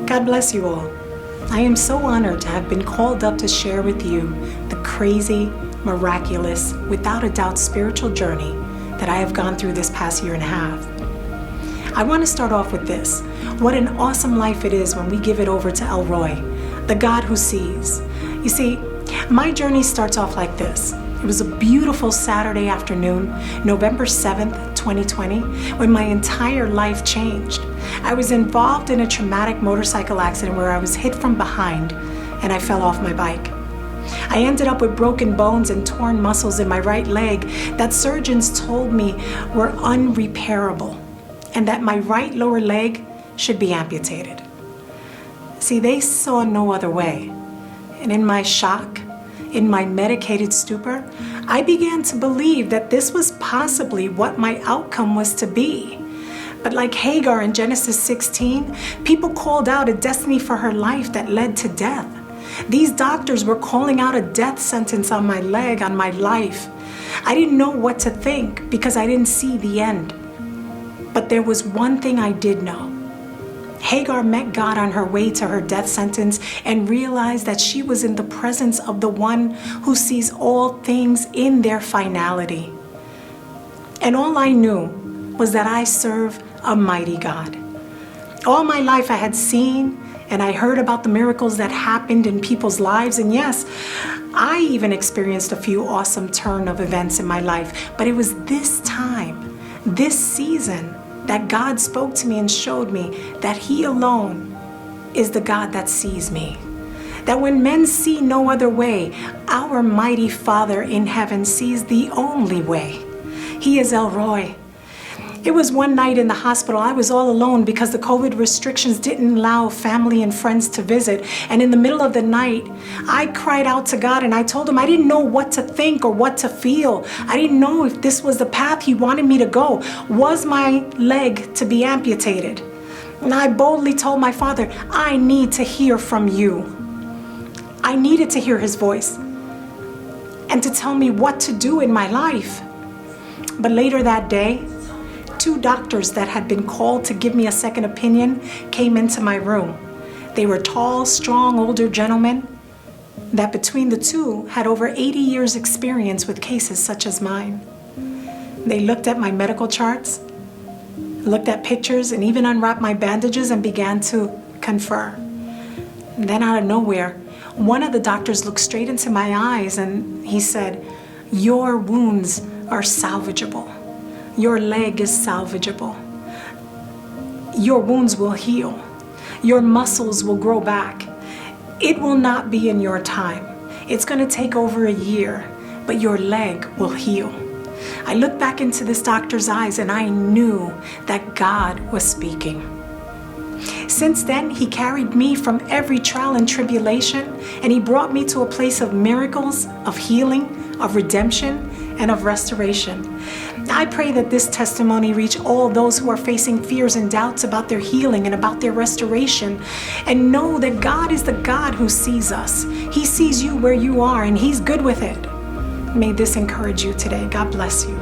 God bless you all. I am so honored to have been called up to share with you the crazy, miraculous, without a doubt spiritual journey that I have gone through this past year and a half. I want to start off with this. What an awesome life it is when we give it over to El Roy, the God who sees. You see, my journey starts off like this. It was a beautiful Saturday afternoon, November 7th, 2020, when my entire life changed. I was involved in a traumatic motorcycle accident where I was hit from behind and I fell off my bike. I ended up with broken bones and torn muscles in my right leg that surgeons told me were unrepairable and that my right lower leg should be amputated. See, they saw no other way. And in my shock, in my medicated stupor, I began to believe that this was possibly what my outcome was to be. But like Hagar in Genesis 16, people called out a destiny for her life that led to death. These doctors were calling out a death sentence on my leg, on my life. I didn't know what to think because I didn't see the end. But there was one thing I did know. Hagar met God on her way to her death sentence and realized that she was in the presence of the one who sees all things in their finality. And all I knew was that I serve a mighty God. All my life I had seen and I heard about the miracles that happened in people's lives. And yes, I even experienced a few awesome turn of events in my life. But it was this time, this season, that God spoke to me and showed me that He alone is the God that sees me. That when men see no other way, our mighty Father in heaven sees the only way. He is El Roy. It was one night in the hospital. I was all alone because the COVID restrictions didn't allow family and friends to visit. And in the middle of the night, I cried out to God and I told Him I didn't know what to think or what to feel. I didn't know if this was the path He wanted me to go. Was my leg to be amputated? And I boldly told my Father, I need to hear from You. I needed to hear His voice and to tell me what to do in my life. But later that day, 2 doctors that had been called to give me a second opinion came into my room. They were tall, strong, older gentlemen that between the two had over 80 years experience with cases such as mine. They looked at my medical charts, looked at pictures, and even unwrapped my bandages and began to confer. And then out of nowhere, one of the doctors looked straight into my eyes and he said, "Your wounds are salvageable. Your leg is salvageable. Your wounds will heal. Your muscles will grow back. It will not be in your time. It's going to take over a year, but your leg will heal." I looked back into this doctor's eyes and I knew that God was speaking. Since then, He carried me from every trial and tribulation, and He brought me to a place of miracles, of healing, of redemption, and of restoration. I pray that this testimony reach all those who are facing fears and doubts about their healing and about their restoration, and know that God is the God who sees us. He sees you where you are, and He's good with it. May this encourage you today. God bless you.